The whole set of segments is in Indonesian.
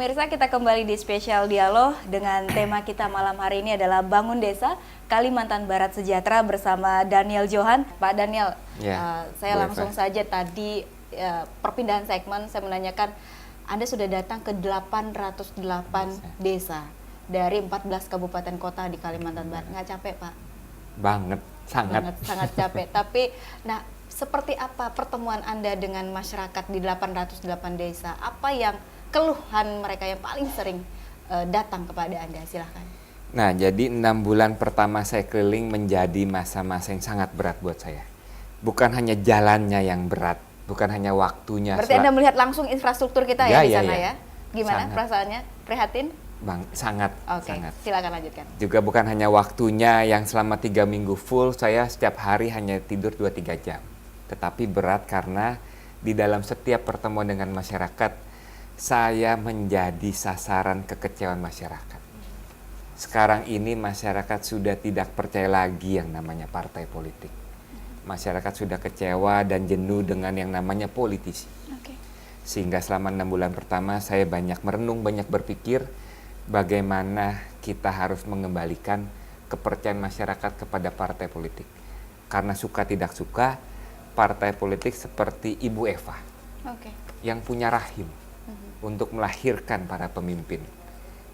pemirsa, kita kembali di spesial dialog dengan tema kita malam hari ini adalah Bangun Desa Kalimantan Barat Sejahtera bersama Daniel Johan. Pak Daniel, saya langsung saja tadi perpindahan segmen saya menanyakan, Anda sudah datang ke 808 desa dari 14 kabupaten kota di Kalimantan Barat. Nggak capek, Pak? Banget, sangat capek. Tapi, nah, seperti apa pertemuan Anda dengan masyarakat di 808 desa? Apa yang keluhan mereka yang paling sering datang kepada Anda? Silahkan. Nah, jadi 6 bulan pertama saya keliling menjadi masa-masa yang sangat berat buat saya. Bukan hanya jalannya yang berat, bukan hanya waktunya. Berarti Anda melihat langsung infrastruktur kita di sana ya? Gimana sangat. Perasaannya? Prihatin? Bang, sangat. Silakan lanjutkan. Juga bukan hanya waktunya yang selama 3 minggu full, saya setiap hari hanya tidur 2-3 jam. Tetapi berat karena di dalam setiap pertemuan dengan masyarakat, saya menjadi sasaran kekecewaan masyarakat. Sekarang ini masyarakat sudah tidak percaya lagi yang namanya partai politik. Masyarakat sudah kecewa dan jenuh dengan yang namanya politisi. Sehingga selama 6 bulan pertama saya banyak merenung, banyak berpikir bagaimana kita harus mengembalikan kepercayaan masyarakat kepada partai politik. Karena suka tidak suka, partai politik seperti Ibu Eva yang punya rahim untuk melahirkan para pemimpin.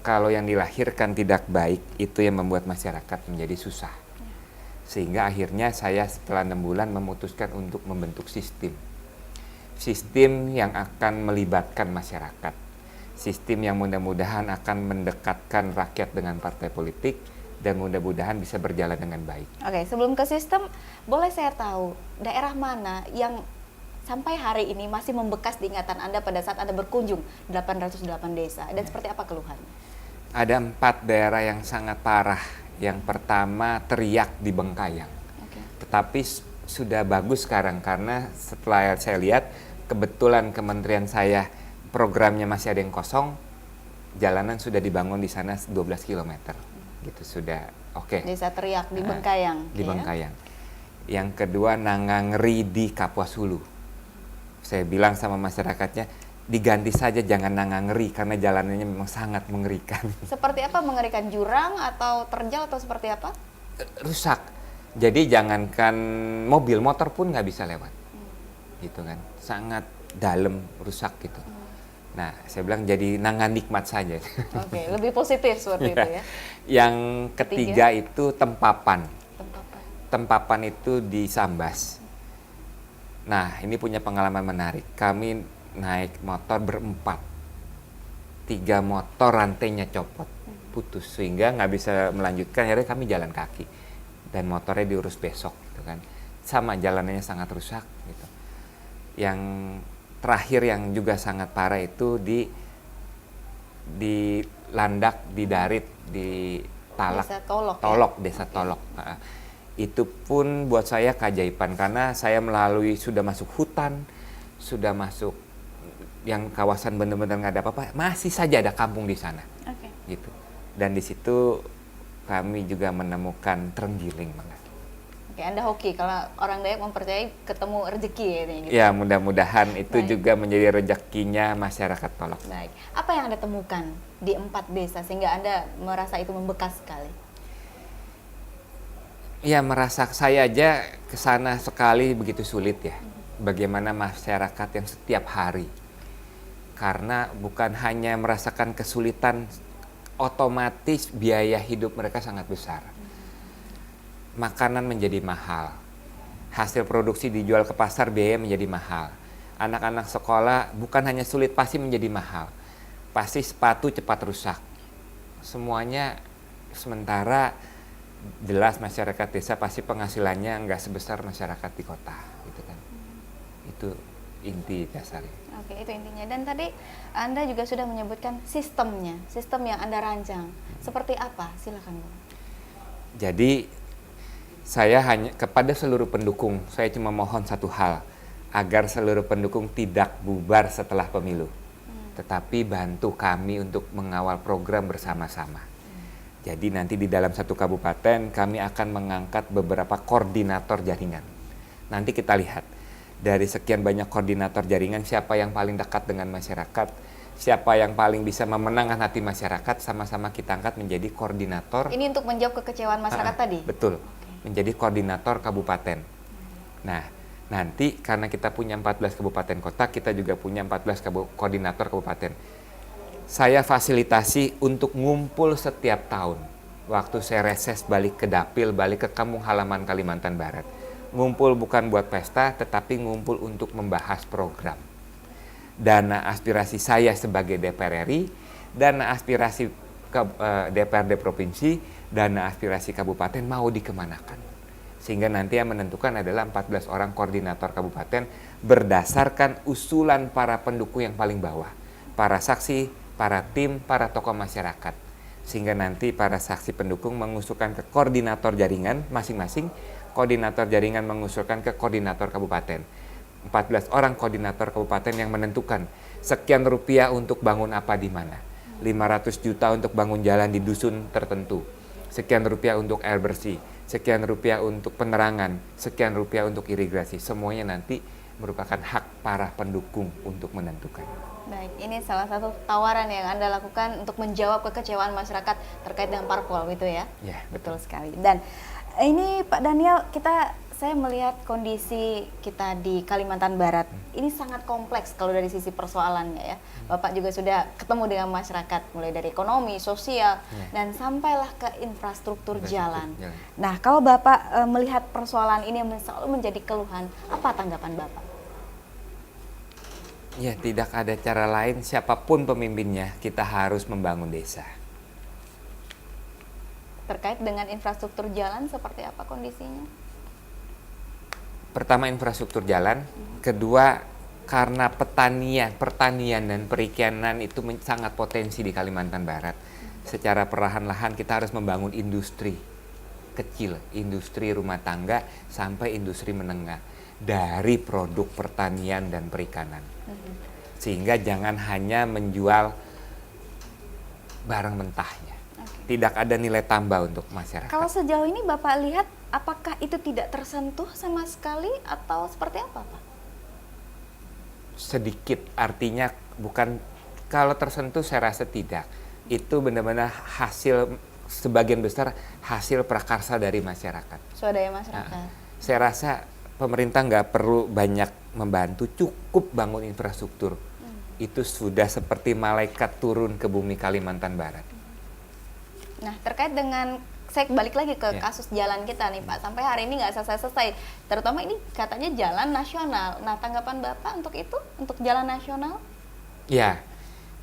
Kalau yang dilahirkan tidak baik, itu yang membuat masyarakat menjadi susah. Sehingga akhirnya saya setelah 6 bulan memutuskan untuk membentuk sistem yang akan melibatkan masyarakat. Sistem yang mudah-mudahan akan mendekatkan rakyat dengan partai politik dan mudah-mudahan bisa berjalan dengan baik. Oke, sebelum ke sistem, boleh saya tahu daerah mana yang sampai hari ini masih membekas di ingatan Anda pada saat Anda berkunjung 808 desa, dan seperti apa keluhannya? Ada 4 daerah yang sangat parah. Yang pertama Teriak di Bengkayang. Tetapi sudah bagus sekarang karena setelah saya lihat kebetulan kementerian saya programnya masih ada yang kosong, jalanan sudah dibangun di sana 12 km. Gitu sudah oke. Desa Teriak di Bengkayang. Di Bengkayang. Yang kedua Nangangri di Kapuas Hulu. Saya bilang sama masyarakatnya, diganti saja jangan Nangangri karena jalanannya memang sangat mengerikan. Seperti apa mengerikan? Jurang atau terjal atau seperti apa? Rusak. Jadi jangankan mobil, motor pun nggak bisa lewat. Gitu kan. Sangat dalam, rusak gitu. Nah, saya bilang jadi Nangan nikmat saja. Lebih positif seperti itu ya. Yang ketiga itu Tempapan. Tempapan itu di Sambas. Nah, ini punya pengalaman menarik. Kami naik motor berempat. 3 motor rantainya copot, putus. Sehingga nggak bisa melanjutkan, akhirnya kami jalan kaki. Dan motornya diurus besok gitu kan. Sama jalanannya sangat rusak gitu. Yang terakhir yang juga sangat parah itu di Landak, di Darit, di Talak, Desa Tolok. Itu pun buat saya keajaiban karena saya sudah masuk hutan, sudah masuk yang kawasan benar-benar nggak ada apa-apa, masih saja ada kampung di sana. Gitu. Dan di situ kami juga menemukan terenggiling. Anda hoki kalau orang Dayak mempercayai ketemu rezeki ini. Gitu. Ya, mudah-mudahan itu juga menjadi rezekinya masyarakat Tolok. Baik. Apa yang Anda temukan di 4 desa sehingga Anda merasa itu membekas sekali? Ya, merasa saya aja ke sana sekali begitu sulit ya. Bagaimana masyarakat yang setiap hari. Karena bukan hanya merasakan kesulitan, otomatis biaya hidup mereka sangat besar. Makanan menjadi mahal. Hasil produksi dijual ke pasar, biaya menjadi mahal. Anak-anak sekolah bukan hanya sulit, pasti menjadi mahal. Pasti sepatu cepat rusak. Semuanya sementara jelas masyarakat desa pasti penghasilannya nggak sebesar masyarakat di kota, gitu kan. Itu inti dasarnya. Oke, itu intinya. Dan tadi Anda juga sudah menyebutkan sistemnya, sistem yang Anda rancang. Seperti apa? Silakan, Bu. Jadi saya hanya kepada seluruh pendukung, saya cuma mohon satu hal, agar seluruh pendukung tidak bubar setelah pemilu. Tetapi bantu kami untuk mengawal program bersama-sama. Jadi nanti di dalam satu kabupaten kami akan mengangkat beberapa koordinator jaringan. Nanti kita lihat dari sekian banyak koordinator jaringan siapa yang paling dekat dengan masyarakat, siapa yang paling bisa memenangkan hati masyarakat, sama-sama kita angkat menjadi koordinator. Ini untuk menjawab kekecewaan masyarakat tadi? Betul, menjadi koordinator kabupaten. Nah, nanti karena kita punya 14 kabupaten kota, kita juga punya 14 koordinator kabupaten. Saya fasilitasi untuk ngumpul setiap tahun. Waktu saya reses balik ke Dapil, balik ke kampung halaman Kalimantan Barat. Ngumpul bukan buat pesta, tetapi ngumpul untuk membahas program. Dana aspirasi saya sebagai DPR RI, dana aspirasi DPRD Provinsi, dana aspirasi kabupaten mau dikemanakan. Sehingga nanti yang menentukan adalah 14 orang koordinator kabupaten berdasarkan usulan para pendukung yang paling bawah. Para saksi, para tim, para tokoh masyarakat. Sehingga nanti para saksi pendukung mengusulkan ke koordinator jaringan masing-masing, koordinator jaringan mengusulkan ke koordinator kabupaten. 14 orang koordinator kabupaten yang menentukan sekian rupiah untuk bangun apa di mana. 500 juta untuk bangun jalan di dusun tertentu. Sekian rupiah untuk air bersih. Sekian rupiah untuk penerangan. Sekian rupiah untuk irigasi. Semuanya nanti merupakan hak para pendukung untuk menentukan. Baik, ini salah satu tawaran yang Anda lakukan untuk menjawab kekecewaan masyarakat terkait dengan parpol gitu ya? Ya, betul sekali. Dan ini Pak Daniel, saya melihat kondisi kita di Kalimantan Barat ini sangat kompleks kalau dari sisi persoalannya ya. Bapak juga sudah ketemu dengan masyarakat mulai dari ekonomi, sosial, dan sampailah ke infrastruktur jalan. Nah, kalau Bapak melihat persoalan ini yang selalu menjadi keluhan, apa tanggapan Bapak? Ya, tidak ada cara lain, siapapun pemimpinnya, kita harus membangun desa. Terkait dengan infrastruktur jalan, seperti apa kondisinya? Pertama, infrastruktur jalan. Kedua, karena pertanian dan perikanan itu sangat potensi di Kalimantan Barat. Secara perlahan-lahan kita harus membangun industri kecil, industri rumah tangga sampai industri menengah dari produk pertanian dan perikanan. Sehingga jangan hanya menjual barang mentahnya. Tidak ada nilai tambah untuk masyarakat. Kalau sejauh ini Bapak lihat, apakah itu tidak tersentuh sama sekali atau seperti apa, Pak? Sedikit, artinya bukan, kalau tersentuh saya rasa tidak. Itu benar-benar hasil, sebagian besar hasil prakarsa dari masyarakat. Swadaya masyarakat. Nah, saya rasa pemerintah nggak perlu banyak membantu, cukup bangun infrastruktur. Itu sudah seperti malaikat turun ke bumi Kalimantan Barat. Nah, terkait dengan, saya balik lagi ke kasus jalan kita nih Pak, sampai hari ini nggak selesai-selesai, terutama ini katanya jalan nasional. Nah, tanggapan Bapak untuk itu, untuk jalan nasional? Ya,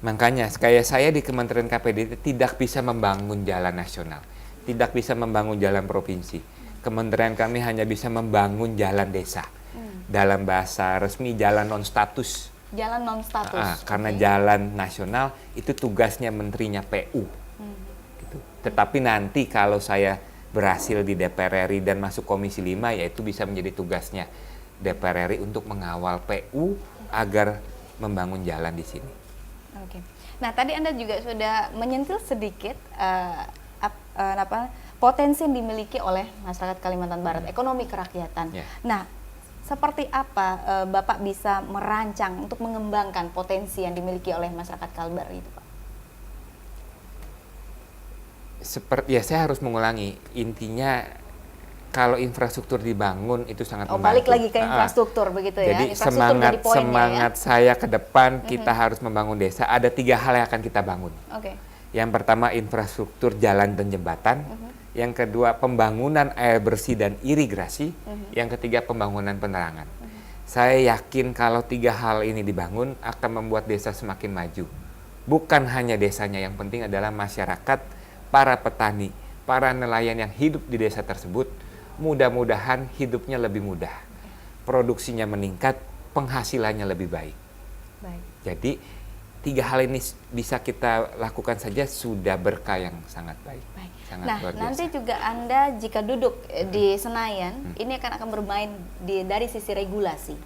makanya kayak saya di Kementerian KPD tidak bisa membangun jalan nasional, tidak bisa membangun jalan provinsi. Kementerian kami hanya bisa membangun jalan desa. Dalam bahasa resmi jalan non-status. Jalan non-status. Karena jalan nasional itu tugasnya menterinya PU. Tetapi nanti kalau saya berhasil di DPR RI dan masuk Komisi 5, yaitu bisa menjadi tugasnya DPR RI untuk mengawal PU agar membangun jalan di sini. Oke. Nah, tadi Anda juga sudah menyentil sedikit potensi yang dimiliki oleh masyarakat Kalimantan Barat, ekonomi kerakyatan. Nah, seperti apa Bapak bisa merancang untuk mengembangkan potensi yang dimiliki oleh masyarakat Kalbar itu, Pak? Saya harus mengulangi, intinya kalau infrastruktur dibangun itu sangat membantu. Balik lagi ke infrastruktur begitu ya. Jadi semangat saya ke depan kita harus membangun desa. Ada 3 hal yang akan kita bangun. Yang pertama infrastruktur jalan dan jembatan. Yang kedua pembangunan air bersih dan irigasi. Yang ketiga pembangunan penerangan. Saya yakin kalau 3 hal ini dibangun akan membuat desa semakin maju. Bukan hanya desanya, yang penting adalah masyarakat, para petani, para nelayan yang hidup di desa tersebut, mudah-mudahan hidupnya lebih mudah, produksinya meningkat, penghasilannya lebih baik. Jadi 3 hal ini bisa kita lakukan saja sudah berkah yang sangat baik. Nah, nanti juga Anda jika duduk di Senayan, ini akan bermain dari sisi regulasi.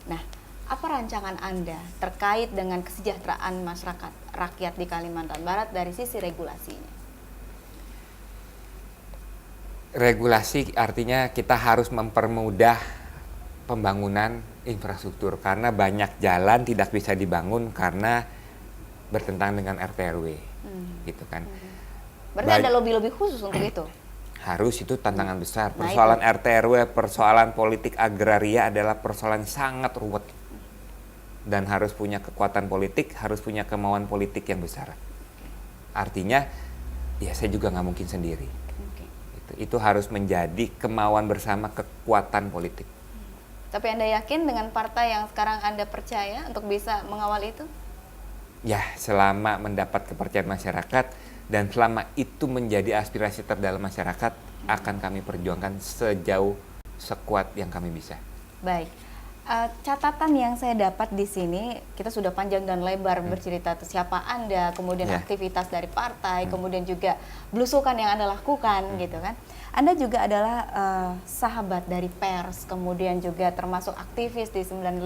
Nah, apa rancangan Anda terkait dengan kesejahteraan masyarakat rakyat di Kalimantan Barat dari sisi regulasinya? Regulasi artinya kita harus mempermudah pembangunan infrastruktur karena banyak jalan tidak bisa dibangun karena bertentangan dengan RT RW, gitu kan. Berarti ada lobby-lobby khusus untuk itu? Harus, itu tantangan besar. Persoalan RT RW, persoalan politik agraria adalah persoalan sangat ruwet. Dan harus punya kekuatan politik, harus punya kemauan politik yang besar. Artinya, ya saya juga nggak mungkin sendiri. Itu harus menjadi kemauan bersama, kekuatan politik. Tapi Anda yakin dengan partai yang sekarang Anda percaya untuk bisa mengawal itu? Ya, selama mendapat kepercayaan masyarakat dan selama itu menjadi aspirasi terdalam masyarakat, akan kami perjuangkan sejauh sekuat yang kami bisa. Baik. Catatan yang saya dapat di sini, kita sudah panjang dan lebar bercerita siapa Anda, kemudian aktivitas dari partai, kemudian juga belusukan yang Anda lakukan, gitu kan. Anda juga adalah sahabat dari pers, kemudian juga termasuk aktivis di 98.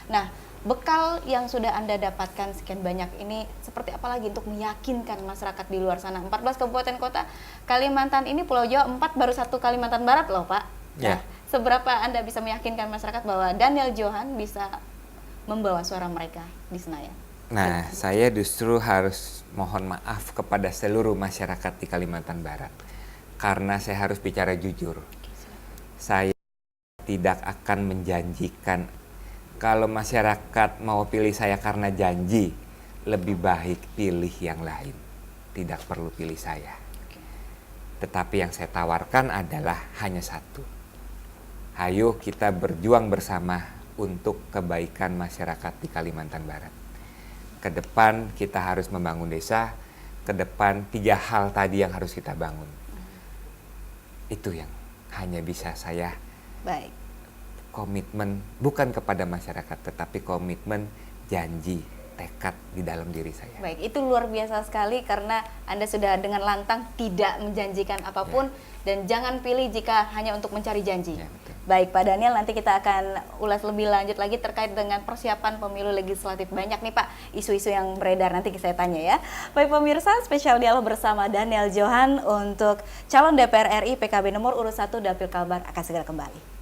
Nah, bekal yang sudah Anda dapatkan sekian banyak ini, seperti apa lagi untuk meyakinkan masyarakat di luar sana? 14 kabupaten kota Kalimantan ini, Pulau Jawa 4, baru 1 Kalimantan Barat loh Pak. Nah, seberapa Anda bisa meyakinkan masyarakat bahwa Daniel Johan bisa membawa suara mereka di Senayan? Nah, saya justru harus mohon maaf kepada seluruh masyarakat di Kalimantan Barat. Karena saya harus bicara jujur. Saya tidak akan menjanjikan kalau masyarakat mau pilih saya karena janji, lebih baik pilih yang lain. Tidak perlu pilih saya. Tetapi yang saya tawarkan adalah hanya satu. Ayo kita berjuang bersama untuk kebaikan masyarakat di Kalimantan Barat. Ke depan kita harus membangun desa, ke depan 3 hal tadi yang harus kita bangun. Itu yang hanya bisa saya komitmen, bukan kepada masyarakat, tetapi komitmen, janji, tekad di dalam diri saya. Baik, itu luar biasa sekali karena Anda sudah dengan lantang tidak menjanjikan apapun dan jangan pilih jika hanya untuk mencari janji. Baik Pak Daniel, nanti kita akan ulas lebih lanjut lagi terkait dengan persiapan pemilu legislatif. Banyak nih Pak isu-isu yang beredar, nanti saya tanya ya. Baik pemirsa, spesial dialog bersama Daniel Johan untuk calon DPR RI PKB nomor urut 1 Dapil Kalbar akan segera kembali.